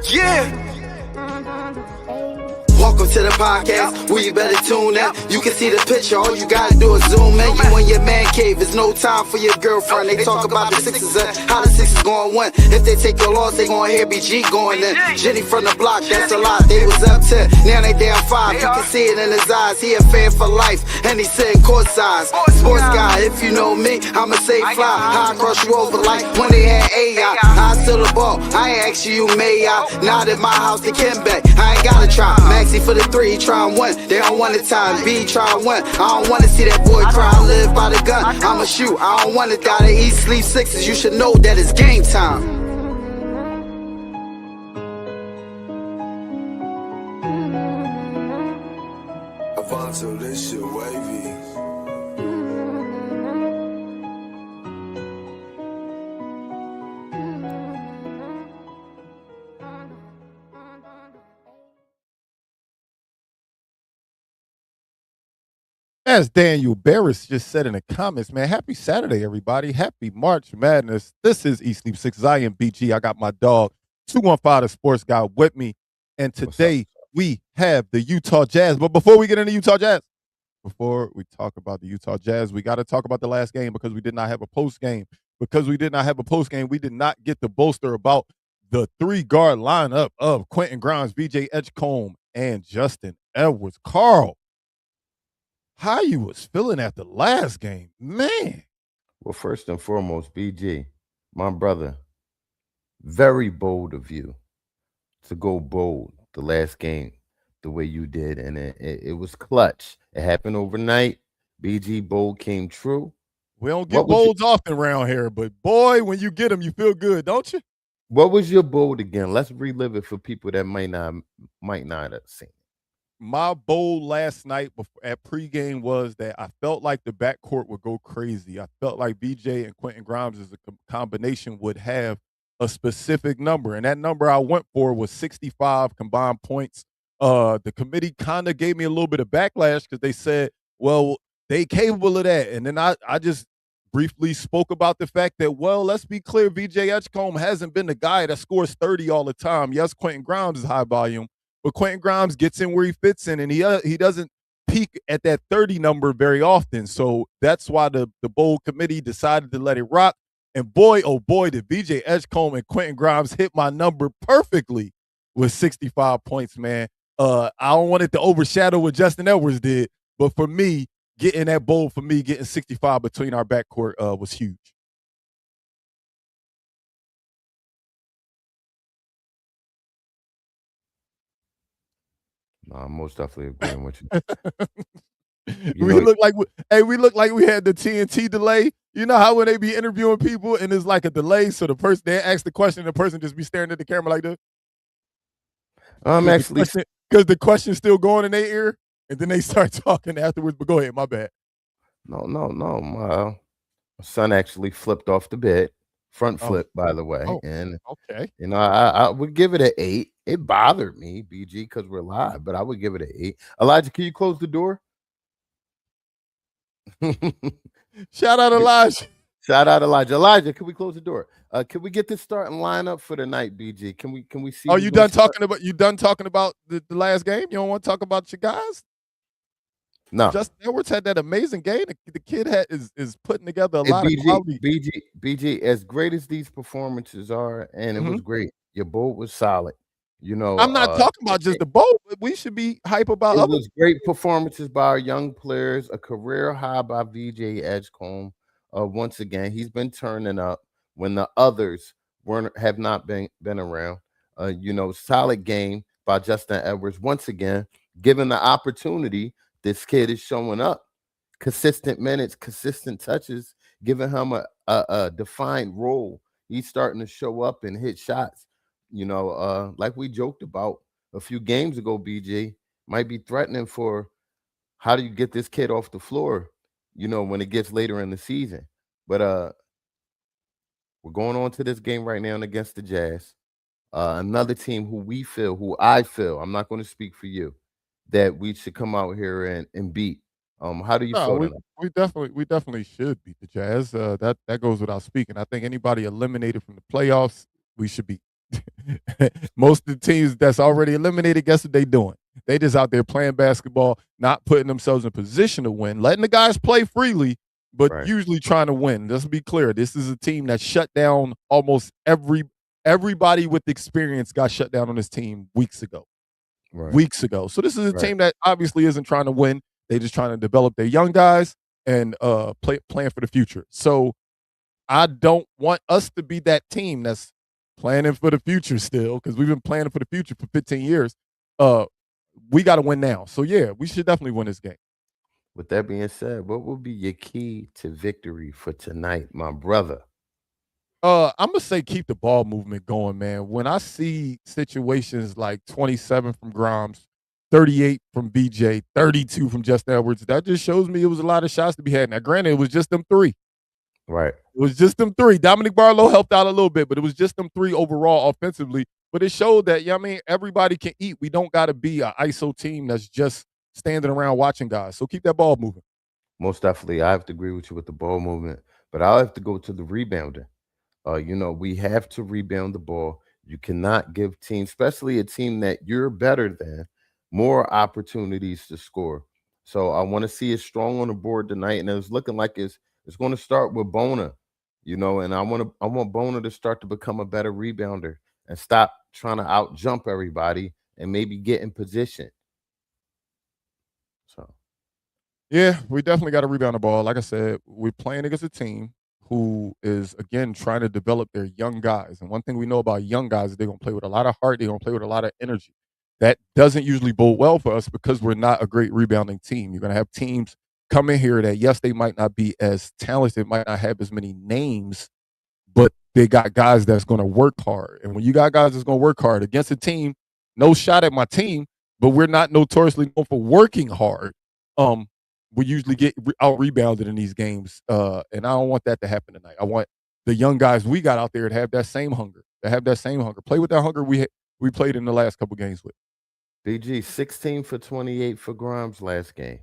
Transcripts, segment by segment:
Yeah. Welcome to the podcast, where you better tune in. You can see the picture, all you gotta do is zoom in. You in your man cave, it's no time for your girlfriend. They talk about the Sixers and how the Sixers gon' win. If they take your loss, they gon' hear BG going in. Jenny from the block, that's a lot. They was up 10, now they down 5. You can see it in his eyes, he a fan for life, and he sitting courtside. Sports guy, if you know me, I'ma say fly. How I cross you over like when they had AI. I still the ball, I ain't ask you, may I? Not at my house, they can back. I ain't gotta try. Maxi for the 3, he try and win. They don't want the time. B try and win. I don't wanna see that boy cry. I live by the gun. I'ma shoot. I don't wanna die to eat, sleep sixes. You should know that it's game time. Avanto, this shit wavy. As Daniel Barris just said in the comments, man, happy Saturday, everybody. Happy March Madness. This is East Sleep 6. I am BG. I got my dog, 215 the Sports Guy, with me. And today we have the Utah Jazz. But before we get into Utah Jazz, before we talk about the Utah Jazz, we got to talk about the last game because we did not have a post game. Because we did not have a post game, we did not get to bolster about the 3-guard lineup of Quentin Grimes, BJ Edgecombe, and Justin Edwards. Carl, how you was feeling at the last game, man? Well, first and foremost, BG, my brother, very bold of you to go bold the last game the way you did, and it was clutch. It happened overnight. BG bold came true. We don't get bolds often around here, but boy, when you get them, you feel good, don't you? What was your bold again? Let's relive it for people that might not have seen it. My bold last night at pregame was that I felt like the backcourt would go crazy. I felt like BJ and Quentin Grimes as a combination would have a specific number, and that number I went for was 65 combined points. The committee kind of gave me a little bit of backlash because they said, well, they capable of that. And then I just briefly spoke about the fact that, well, let's be clear, BJ Edgecombe hasn't been the guy that scores 30 all the time. Yes, Quentin Grimes is high volume, but Quentin Grimes gets in where he fits in, and he doesn't peak at that 30 number very often. So that's why the bold committee decided to let it rock. And boy, oh boy, did BJ Edgecombe and Quentin Grimes hit my number perfectly with 65 points, man. I don't want it to overshadow what Justin Edwards did, but for me, getting that bold for me, getting 65 between our backcourt was huge. No, I'm most definitely agreeing with you. We look like we had the TNT delay. You know how when they be interviewing people and there's like a delay, so the person they ask the question, and the person just be staring at the camera like this. Because the question's still going in their ear, and then they start talking afterwards. But go ahead, my bad. No. My son actually flipped off the bed, front flip, by the way. And okay, you know, I would give it an 8. It bothered me, BG, because we're live, but I would give it an 8. Elijah, can you close the door? Shout out Elijah. Shout out Elijah. Elijah, can we close the door? Can we get this starting lineup for the night, BG? Can we see? Oh, you done talking about the last game? You don't want to talk about your guys? No. Justin Edwards had that amazing game. The kid is putting together a lot of quality. BG, as great as these performances are, and it was great. Your bowl was solid. You know, I'm not talking about just the bowl. We should be hype about it. Was great performances by our young players. A career high by VJ Edgecombe. Once again, he's been turning up when the others have not been around. You know, solid game by Justin Edwards. Once again, given the opportunity, this kid is showing up. Consistent minutes, consistent touches, giving him a defined role. He's starting to show up and hit shots. You know, like we joked about a few games ago, BJ, might be threatening for how do you get this kid off the floor, you know, when it gets later in the season. But we're going on to this game right now against the Jazz. Another team who I feel, I'm not going to speak for you, that we should come out here and beat. How do you feel? We definitely should beat the Jazz. That goes without speaking. I think anybody eliminated from the playoffs, we should beat. Most of the teams that's already eliminated, guess what they doing? They just out there playing basketball, not putting themselves in position to win, letting the guys play freely, but Right. usually trying to win. Let's be clear. This is a team that shut down almost everybody with experience got shut down on this team weeks ago. Right. Weeks ago. So this is a Right. team that obviously isn't trying to win. They just trying to develop their young guys and plan for the future. So I don't want us to be that team that's planning for the future still, because we've been planning for the future for 15 years. We got to win now. So yeah, we should definitely win this game. With that being said, what will be your key to victory for tonight, my brother? I'm gonna say keep the ball movement going, man. When I see situations like 27 from Grimes, 38 from BJ, 32 from Justin Edwards, that just shows me it was a lot of shots to be had. Now, granted, it was just them three. Right. It was just them three. Dominic Barlow helped out a little bit, but it was just them three overall offensively. But it showed that, I mean, everybody can eat. We don't got to be an ISO team that's just standing around watching guys. So keep that ball moving. Most definitely. I have to agree with you with the ball movement, but I'll have to go to the rebounding. We have to rebound the ball. You cannot give teams, especially a team that you're better than, more opportunities to score. So I want to see it strong on the board tonight, and it's looking like it's going to start with Bona, and I want Bona to start to become a better rebounder and stop trying to out jump everybody and maybe get in position. So Yeah, we definitely got to rebound the ball. Like I said, we're playing against a team who is, again, trying to develop their young guys. And one thing we know about young guys is they're going to play with a lot of heart. They're going to play with a lot of energy. That doesn't usually bode well for us because we're not a great rebounding team. You're going to have teams come in here that, yes, they might not be as talented, might not have as many names, but they got guys that's going to work hard. And when you got guys that's going to work hard against a team, no shot at my team, but we're not notoriously known for working hard. Um, we usually get out rebounded in these games, and I don't want that to happen tonight. I want the young guys we got out there to have that same hunger, play with that hunger we played in the last couple games with. BG 16 for 28 for Grimes last game.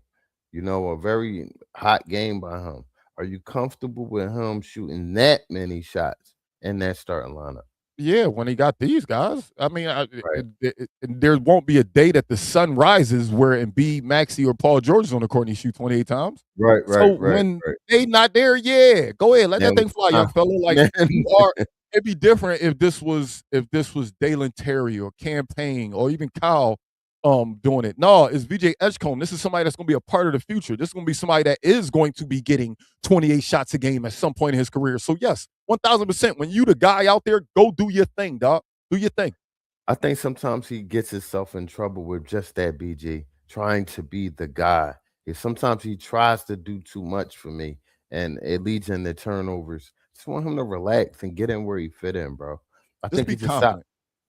A very hot game by him. Are you comfortable with him shooting that many shots in that starting lineup? Yeah, when he got these guys, I mean, Right. there won't be a day that the sun rises where Embiid, Maxey, or Paul George is on the court and he shoot 28 times. Right, right, So right, when right. they not there, yeah, go ahead, let Now that thing fly, young fella. Like man, you are. It'd be different if this was Dalen Terry or Campaign or even Kyle doing it. No, it's VJ Edgecombe. This is somebody that's going to be a part of the future. This is going to be somebody that is going to be getting 28 shots a game at some point in his career. So yes, 1000%. When you the guy out there, go do your thing, dog. Do your thing. I think sometimes he gets himself in trouble with just that, BG, trying to be the guy. Sometimes he tries to do too much for me, and it leads into turnovers. Just want him to relax and get in where he fit in, bro. I Just think be he just stopped. confident.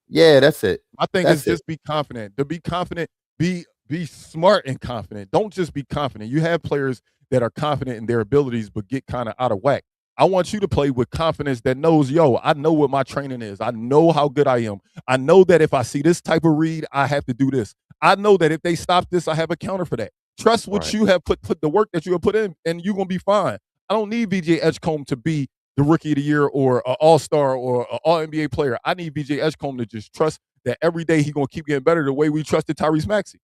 Yeah, that's it. I think it's That's it. just be confident. To be confident, be smart and confident. Don't just be confident. You have players that are confident in their abilities but get kind of out of whack. I want you to play with confidence that knows, yo, I know what my training is. I know how good I am. I know that if I see this type of read, I have to do this. I know that if they stop this, I have a counter for that. Trust what Right. you have put the work that you have put in, and you're gonna be fine. I don't need VJ Edgecombe to be the rookie of the year or an all-star or an all NBA player. I need VJ Edgecombe to just trust that every day he's gonna keep getting better the way we trusted Tyrese Maxey.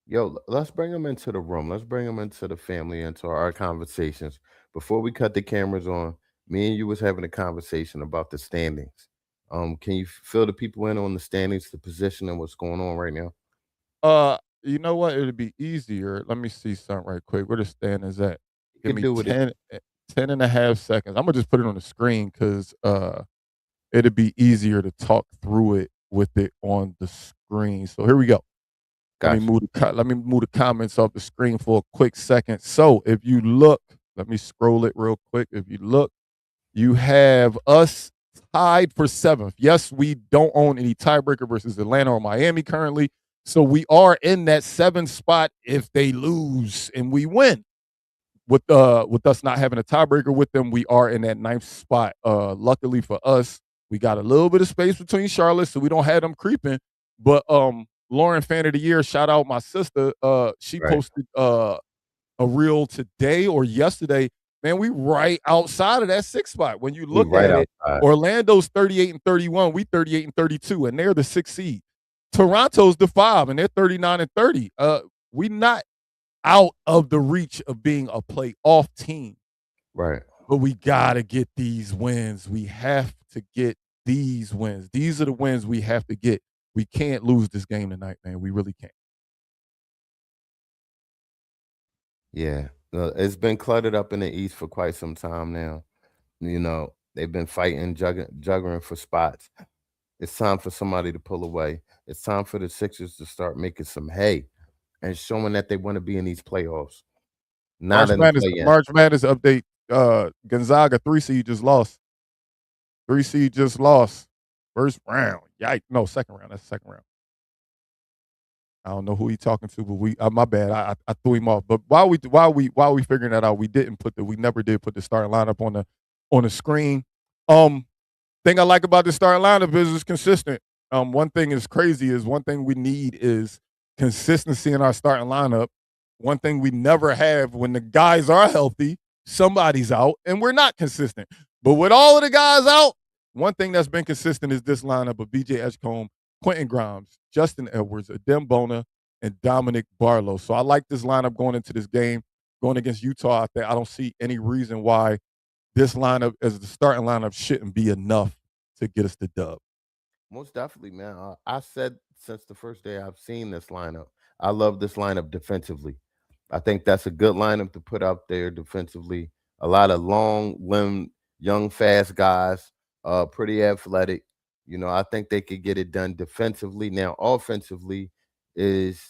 Yo, let's bring him into the room. Let's bring him into the family, into our conversations. Before we cut the cameras on, me and you was having a conversation about the standings. Can you fill the people in on the standings, the position, and what's going on right now? You know what? It'd be easier. Let me see something right quick. Where the stand is at? You Give can me do it. 10 and a half seconds. I'm gonna just put it on the screen because it'd be easier to talk through it with it on the screen. So here we go. Gotcha. Let me move the comments off the screen for a quick second. So if you look, let me scroll it real quick. If you look, you have us tied for seventh. Yes, we don't own any tiebreaker versus Atlanta or Miami currently. So we are in that seventh spot if they lose and we win. With us not having a tiebreaker with them, we are in that ninth spot. Luckily for us, we got a little bit of space between Charlotte, so we don't have them creeping. But Lauren Fan of the Year, shout out my sister. She Right. posted a reel today or yesterday Man, we right outside of that 6th spot. When you We look right at it, outside. Orlando's 38 and 31, we 38 and 32, and they're the 6th seed. Toronto's the 5, and they're 39 and 30. We not out of the reach of being a playoff team, Right. but we gotta get these wins. We have to get these wins. These are the wins we have to get. We can't lose this game tonight, man. We really can't. Yeah. It's been cluttered up in the East for quite some time now. You know, they've been fighting, juggling for spots. It's time for somebody to pull away. It's time for the Sixers to start making some hay and showing that they want to be in these playoffs, not in the play-in. March Madness update. Gonzaga 3 seed just lost. 3 seed just lost. First round. Yikes. No, second round. That's the second round. I don't know who he talking to, but we my bad. I threw him off. But while we figuring that out, we never did put the starting lineup on the screen. Thing I like about the starting lineup is it's consistent. One thing is crazy is one thing we need is consistency in our starting lineup. One thing we never have when the guys are healthy, somebody's out, and we're not consistent. But with all of the guys out, one thing that's been consistent is this lineup of BJ Edgecombe, Quentin Grimes, Justin Edwards, Adem Bona, and Dominic Barlow. So I like this lineup going into this game, going against Utah out there. I don't see any reason why this lineup as the starting lineup shouldn't be enough to get us the dub. Most definitely, man. I said since the first day I've seen this lineup, I love this lineup defensively. I think that's a good lineup to put out there defensively. A lot of long limbed, young, fast guys, pretty athletic. You know, I think they could get it done defensively. Now, offensively is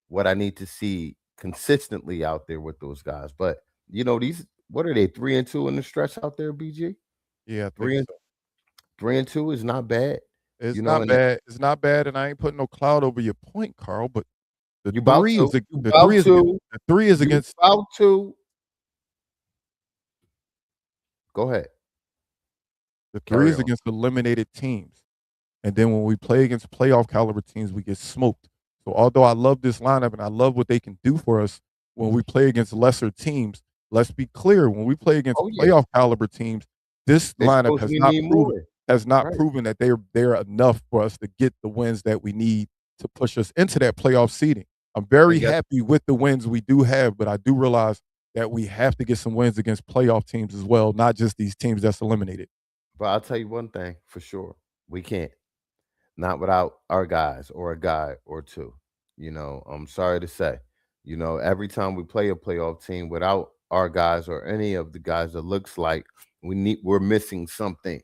what I need to see consistently out there with those guys. But you know, these what are they 3-2 in the stretch out there, BG? Yeah, I think Three and so. 3-2 is not bad. It's You know, not and bad. It's not bad, and I ain't putting no cloud over your point, Carl. But the you about three to, is you the about three is against to, the three is you against about to. Go ahead, the three carry is on. against eliminated teams. And then when we play against playoff caliber teams, we get smoked. So although I love this lineup and I love what they can do for us when we play against lesser teams, let's be clear: when we play against Oh yeah, playoff caliber teams, this they lineup supposed to need more. has not Right. proven that they're enough for us to get the wins that we need to push us into that playoff seeding. I'm very And guess, happy with the wins we do have, but I do realize that we have to get some wins against playoff teams as well, not just these teams that's eliminated. but I'll tell you one thing for sure: we can't. Not without our guys or a guy or two. You know, I'm sorry to say. You know, every time we play a playoff team without our guys or any of the guys, it looks like we're missing something.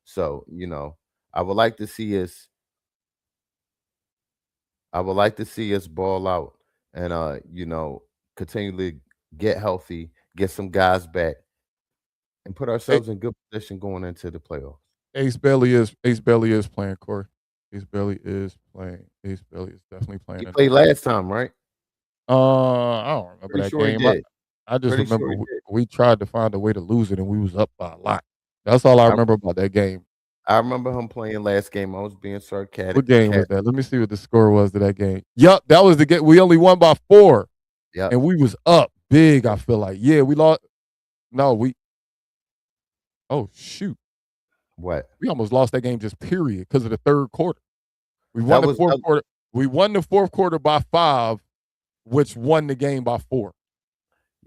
So, you know, I would like to see us I would like to see us ball out and you know, continually get healthy, get some guys back, and put A- ourselves in good position going into the playoffs. Ace Bailey is playing, Corey. Ace Bailey is playing. Ace Bailey is definitely playing He tonight. played last time, right? I don't remember Pretty that sure he game. did. I just Pretty remember sure he did. we tried to find a way to lose it and we was up by a lot. That's all I I remember about that game. I remember him playing last game. I was being What sarcastic. game was that? Let me see what the score was to that game. Yup, that was the game. We only won by 4, Yep. and we was up big. I feel like we lost. No, we. Oh shoot, What? we almost lost that game just period because of the third quarter. We won That the was fourth quarter. We won the fourth quarter by 5, which won the game by 4.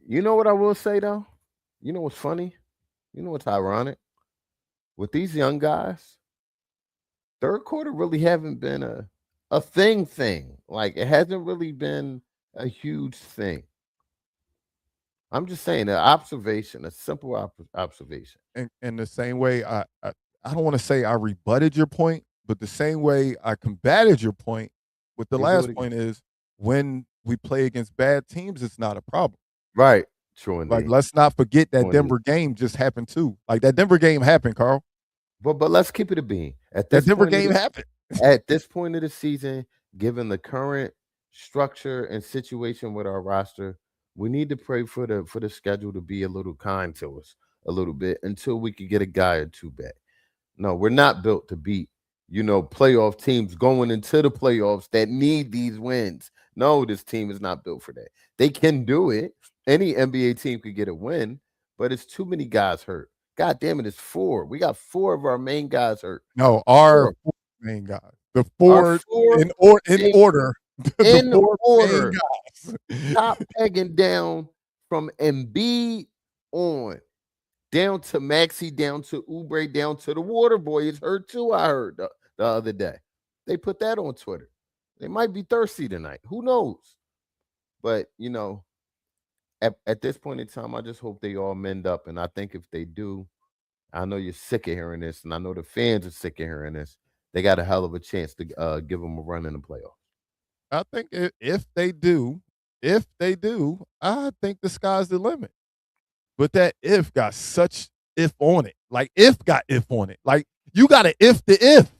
you know what I will say though? You know what's funny? You know what's ironic? With these young guys, third quarter really haven't been a thing. Like it hasn't really been a huge thing. I'm just saying an observation, a simple observation. And in the same way, I don't want to say I rebutted your point, but the same way I combated your point with the You do it last again. point is when we play against bad teams, it's not a problem. Right. True Like, indeed. let's not forget that True indeed. Denver game just happened too. Like that Denver game happened, Carl. But let's keep it a bean. That Denver game happened. At this point of the season, given the current structure and situation with our roster, we need to pray for the schedule to be a little kind to us a little bit until we could get a guy or two back. No, we're not built to beat, you know, playoff teams going into the playoffs that need these wins. No, this team is not built for that. They can do it. Any NBA team could get a win, but it's too many guys hurt. God damn it, it's 4. We got 4 of our main guys hurt. No, our 4. 4 main guys. The Our 4 4 in main order. The in 4 main order, guys. top pegging down from Embiid on, down to Maxey, down to Oubre, down to the water boy is hurt too, I heard the other day. They put that on Twitter. They might be thirsty tonight. Who knows? But, at this point in time, I just hope they all mend up. And I think if they do, I know you're sick of hearing this, and I know the fans are sick of hearing this. They got a hell of a chance to give them a run in the playoffs. I think if they do, I think the sky's the limit. But that if got such if on it. Like if got if on it. Like you got to if the if.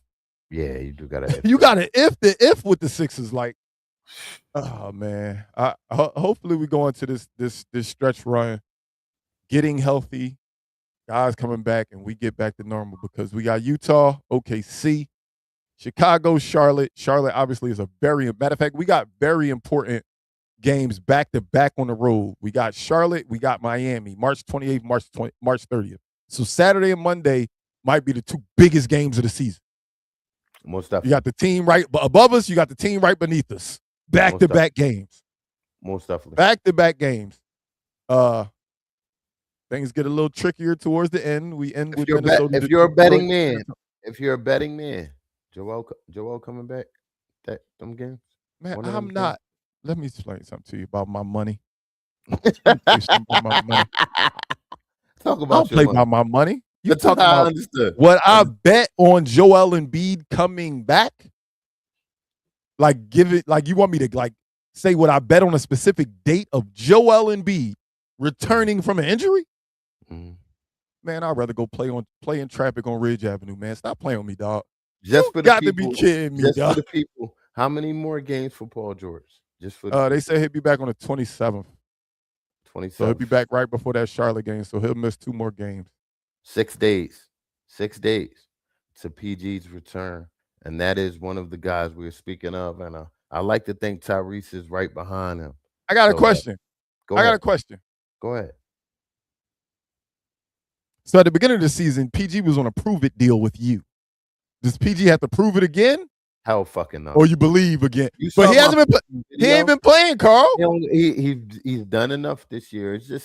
Yeah, you do got to. You got to if the if with the Sixers. Like, oh man. Hopefully we go into this stretch run, getting healthy, guys coming back, and we get back to normal because we got Utah, OKC, Chicago, Charlotte. Charlotte obviously is matter of fact, we got very important games back to back on the road. We got Charlotte, we got Miami, March 28th, March 30th. So Saturday and Monday might be the 2 biggest games of the season. Most definitely. You got the team right above us, you got the team right beneath us. Back to back games. Most definitely. Back to back games. Things get a little trickier towards the end. We end with Minnesota. If you're a betting man, Joel coming back them games? Man, I'm not. Let me explain something to you about my money. Talk about play about my money. You That's talk how I about understood. What I bet on Joel Embiid coming back. Like give it like you want me to like say what I bet on a specific date of Joel Embiid returning from an injury? Mm-hmm. Man, I'd rather go play in traffic on Ridge Avenue, man. Stop playing with me, dog. Just for the got people, to be kidding me, just dog. for the people. How many more games for Paul George? Just for they say he'll be back on the 27th. 27th. So he'll be back right before that Charlotte game. So he'll miss 2 more games. 6 days. 6 days to PG's return. And that is one of the guys we were speaking of. And I like to think Tyrese is right behind him. I got a question. I got a question. Go ahead. So at the beginning of the season, PG was on a prove it deal with you. Does PG have to prove it again? Hell fucking no. Or you believe again? But he hasn't been. He ain't been playing, Carl. He's done enough this year. It's a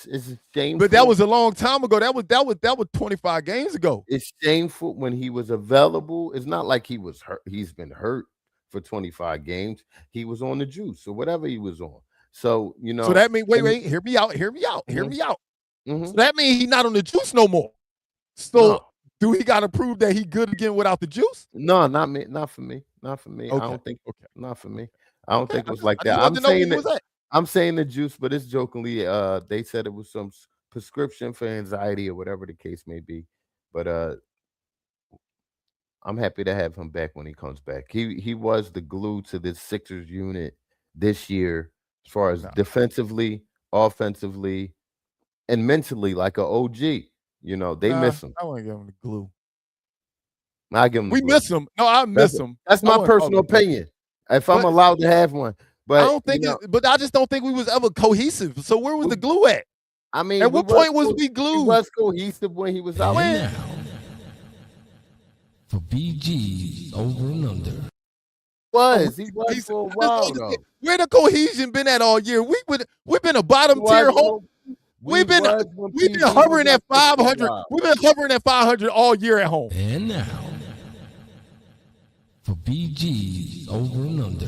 shameful. But that was a long time ago. That was 25 games ago. It's shameful when he was available. It's not like he was hurt. He's been hurt for 25 games. He was on the juice or whatever he was on. So So that means wait. Hear me out. Mm-hmm. So that means he's not on the juice no more. So do he got to prove that he good again without the juice? No, not me. Not for me. Not for me. Okay. I don't think. Okay. Not for me. I don't think it was like that. I'm saying the juice, but it's jokingly. They said it was some prescription for anxiety or whatever the case may be. But I'm happy to have him back when he comes back. He was the glue to this Sixers unit this year, as far as defensively, offensively, and mentally, like an OG. They miss him. I want to give him the glue. I give him. We miss him. No, I miss him. That's my personal opinion. If I'm allowed to have one, but I don't think. But I just don't think we was ever cohesive. So where was the glue at? I mean, at what point was we glued? He was cohesive when he was out. Now, for BG's over and under. He was for a while though. Where the cohesion been at all year? We've been a bottom tier home. We've been hovering at 500. We've been hovering at 500 all year at home. And now, for BG's over and under.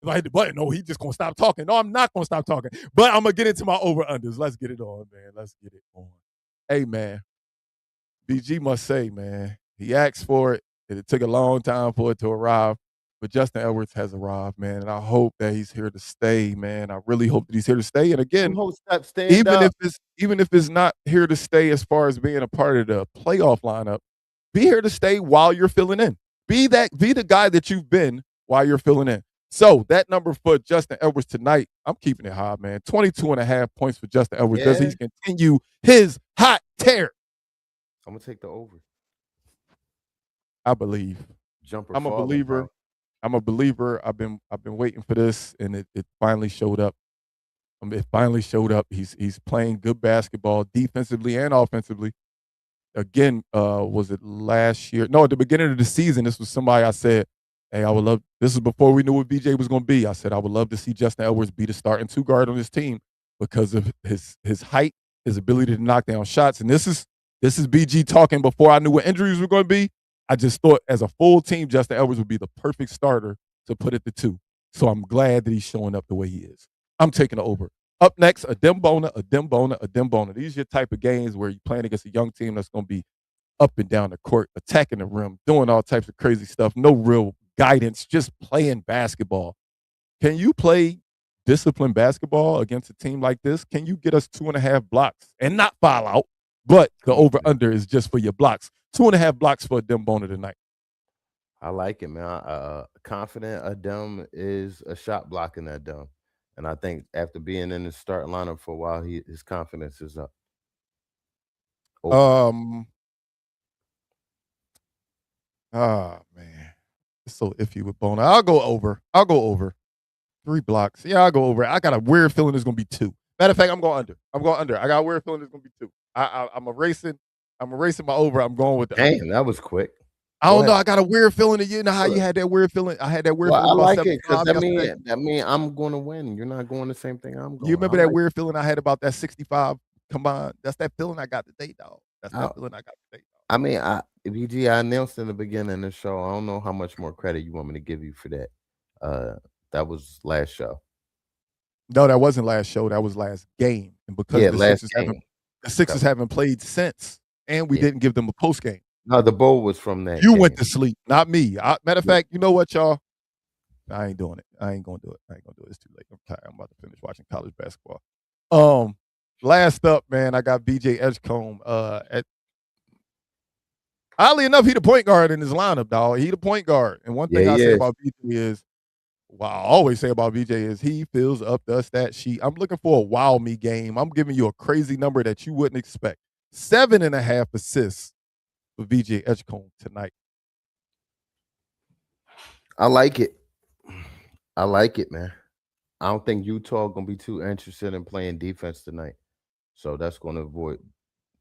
If I hit the button, no, he just gonna stop talking. No, I'm not gonna stop talking. But I'm gonna get into my over unders. Let's get it on, man. Let's get it on. Hey, man. BG must say, man, he asked for it. It took a long time for it to arrive. But Justin Edwards has arrived, man, and I hope that he's here to stay, man. I really hope that he's here to stay. And again, even if it's not here to stay as far as being a part of the playoff lineup, be here to stay while you're filling in. Be the guy that you've been while you're filling in. So that number for Justin Edwards tonight, I'm keeping it high, man. 22.5 points for Justin Edwards. Does he continue his hot tear? I'm gonna take the over. I believe. I'm a believer. I'm a believer. I've been waiting for this, and it finally showed up. It finally showed up. He's playing good basketball defensively and offensively. Again, was it last year? No, at the beginning of the season, this was somebody I said, "Hey, I would love." This is before we knew what VJ was going to be. I said I would love to see Justin Edwards be the starting two guard on this team because of his height, his ability to knock down shots. And this is BG talking before I knew what injuries were going to be. I just thought as a full team, Justin Edwards would be the perfect starter to put at the two. So I'm glad that he's showing up the way he is. I'm taking it over. Up next, a Dembona, a Dembona, a Dembona. These are your type of games where you're playing against a young team that's going to be up and down the court, attacking the rim, doing all types of crazy stuff. No real guidance, just playing basketball. Can you play disciplined basketball against a team like this? Can you get us 2.5 blocks and not foul out? But the over-under is just for your blocks. 2.5 blocks for a Dembona tonight. I like it, man. Confident Adem is a shot blocking Adem. And I think after being in the starting lineup for a while, his confidence is up. Man, it's so iffy with Bona. I'll go over. 3 blocks. Yeah, I'll go over. I got a weird feeling it's gonna be 2. Matter of fact, I'm going under. I got a weird feeling it's gonna be 2. I'm erasing my over. I'm going with the under. Damn, that was quick. I don't know. I got a weird feeling that you know how you had that weird feeling. I had that weird feeling. I about like it because 75 that mean I'm going to win. You're not going the same thing I'm going. You remember that weird feeling I had about that 65 combined? That's that feeling I got today, dog. That's that feeling I got today, dog. I mean, BG, I announced in the beginning of the show. I don't know how much more credit you want me to give you for that. That was last show. No, that wasn't last show. That was last game. And because the Sixers haven't played since, and we didn't give them a post game. No, the bowl was from that. You went to sleep, not me. Matter of fact, you know what, y'all? I ain't doing it. I ain't gonna do it. It's too late. I'm tired. I'm about to finish watching college basketball. Last up, man, I got BJ Edgecombe. Oddly enough, he the point guard in his lineup, dog. He the point guard. And one thing I say about BJ is, I always say about BJ is he fills up the stat sheet. I'm looking for a wow me game. I'm giving you a crazy number that you wouldn't expect. 7.5 assists for BJ Edgecombe tonight. I like it. Man. I don't think Utah gonna be too interested in playing defense tonight, so that's gonna avoid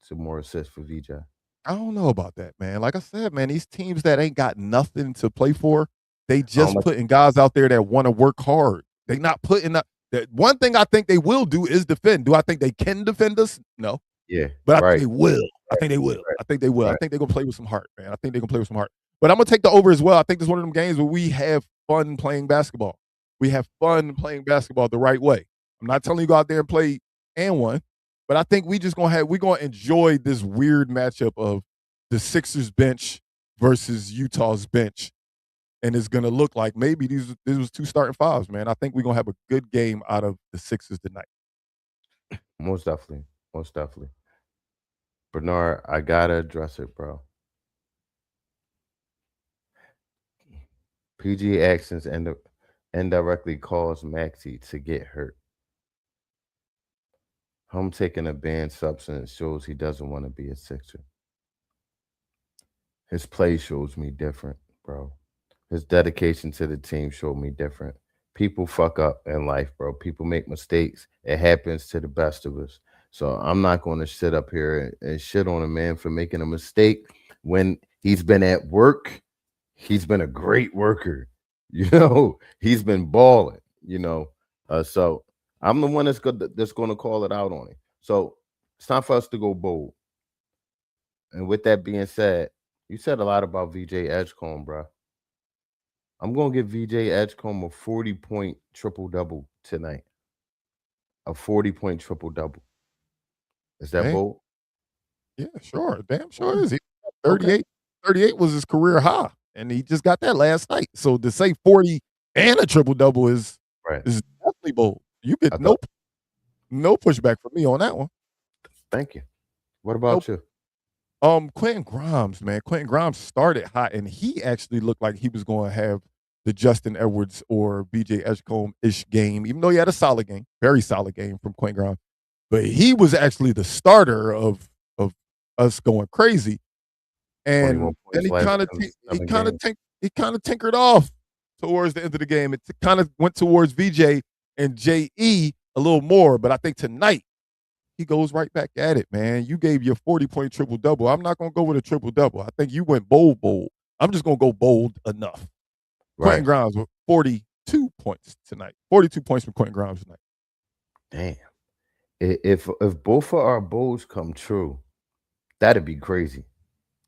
some more assists for VJ. I don't know about that, man. Like I said, man, these teams that ain't got nothing to play for, they just putting guys out there that want to work hard. They not putting up. That one thing I think they will do is defend. Do I think they can defend us? No. Yeah, but I think they will. I think they will. I think they're gonna play with some heart, man. I think they're gonna play with some heart. But I'm gonna take the over as well. I think this is one of them games where we have fun playing basketball. We have fun playing basketball the right way. I'm not telling you go out there and play and one, but I think we're gonna enjoy this weird matchup of the Sixers bench versus Utah's bench. And it's gonna look like maybe these was 2 starting fives, man. I think we're gonna have a good game out of the Sixers tonight. Most definitely. Bernard, I gotta address it, bro. PG actions indirectly caused Maxey to get hurt. Him taking a banned substance shows he doesn't want to be a Sixer. His play shows me different, bro. His dedication to the team showed me different. People fuck up in life, bro. People make mistakes. It happens to the best of us. So I'm not going to sit up here and shit on a man for making a mistake when he's been at work. He's been a great worker. He's been balling, So I'm the one that's going to call it out on him. So it's time for us to go bold. And with that being said, you said a lot about VJ Edgecombe, bro. I'm going to give VJ Edgecombe a 40-point triple-double tonight. A 40-point triple-double. Is that bold? Yeah, sure. Damn sure is. 38 was his career high, and he just got that last night. So to say 40 and a triple-double is definitely bold. You get no pushback from me on that one. Thank you. What about you? Quentin Grimes, man. Quentin Grimes started hot, and he actually looked like he was going to have the Justin Edwards or BJ Edgecombe-ish game, even though he had a solid game, very solid game from Quentin Grimes. But he was actually the starter of us going crazy. And then he kind of tinkered off towards the end of the game. It kind of went towards VJ, and JE a little more, but I think tonight he goes right back at it, man. You gave your 40-point triple-double. I'm not going to go with a triple-double. I think you went bold. I'm just going to go bold enough. Quentin Right. Grimes with 42 points tonight. 42 points from Quentin Grimes tonight. Damn. If both of our bowls come true, that'd be crazy.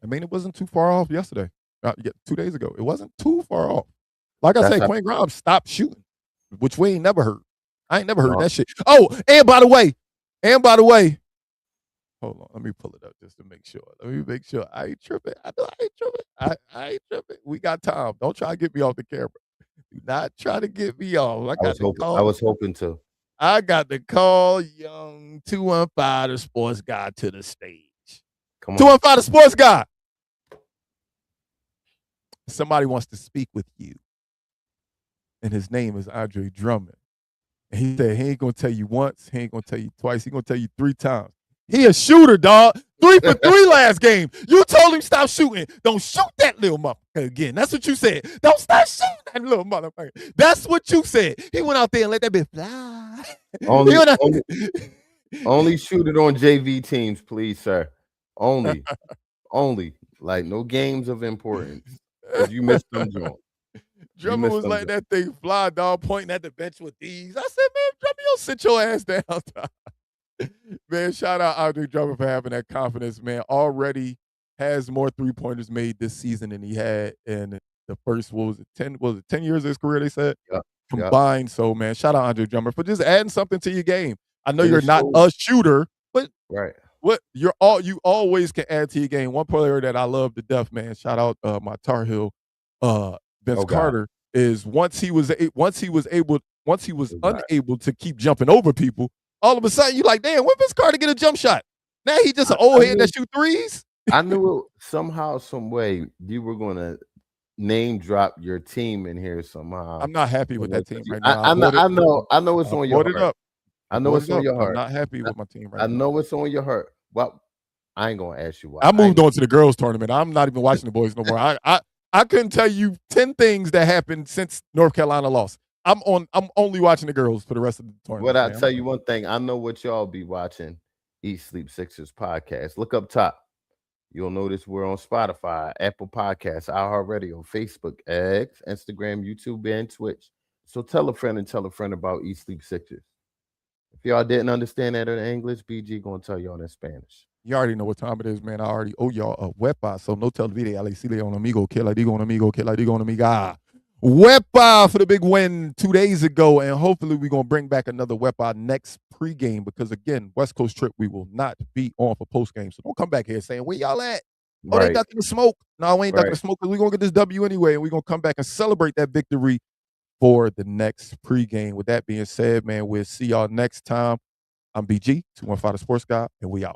I mean, it wasn't too far off yesterday. 2 days ago. It wasn't too far off. Like I That's said, how- Quentin Grimes stopped shooting, which we ain't never heard. I ain't never heard No. that shit. Oh, and by the way, hold on, let me pull it up just to make sure. I ain't tripping. I know I ain't tripping. I ain't tripping. We got time. Don't try to get me off the camera. Do not try to get me off. I was hoping to. I got to call young 215 the sports guy to the stage. Come on. 215 the sports guy. Somebody wants to speak with you. And his name is Andre Drummond. And he said he ain't gonna tell you once, he ain't gonna tell you twice, he gonna tell you 3 times. He a shooter, dog. 3 for 3 last game. You told him stop shooting. Don't shoot that little motherfucker again. That's what you said. Don't start shooting that little motherfucker. That's what you said. He went out there and let that bitch fly. Only shoot it on JV teams, please, sir. Only. Like no games of importance. Because you missed them, John. Drummond was letting that thing fly, dog, pointing at the bench with these. I said, man, Drummond, you'll sit your ass down. Man, shout out Andre Drummond for having that confidence, man. Already has more three-pointers made this season than he had in the first, 10 years of his career, they said? Yep. Combined. So, man, shout out Andre Drummond for just adding something to your game. I know And you're not a shooter, but right. you always can add to your game. One player that I love to death, man. Shout out my Tar Heel, Vince Carter, is once he was unable to keep jumping over people, all of a sudden you like, damn, when Vince Carter get a jump shot? Now he just an old head that shoot threes. I knew it somehow, some way you were gonna name drop your team in here somehow. I'm not happy with that team right now. I know it's on your heart. I know it's on your heart. I'm not happy with my team right now. I know it's on your heart. Well, I ain't gonna ask you why. I moved on to the girls tournament. I'm not even watching the boys no more. I couldn't tell you 10 things that happened since North Carolina lost. I'm only watching the girls for the rest of the tournament. But I tell you one thing, I know what y'all be watching. Eat Sleep Sixers podcast. Look up top. You'll notice we're on Spotify, Apple Podcasts, iHeartRadio, Facebook, X, Instagram, YouTube, and Twitch. So tell a friend about Eat Sleep Sixers. If y'all didn't understand that in English, BG gonna tell y'all in Spanish. You already know what time it is, man. I already owe y'all a wepa, so no televide, alecile on amigo, que la digo un amigo, que la digo un amiga. Wepa for the big win 2 days ago, and hopefully we're going to bring back another wepa next pregame because, again, West Coast trip, we will not be on for postgame. So don't come back here saying, where y'all at? Oh, they ducking the smoke. No, we ain't ducking the smoke because we're going to get this W anyway, and we're going to come back and celebrate that victory for the next pregame. With that being said, man, we'll see y'all next time. I'm BG, 215 the Sports Guy, and we out.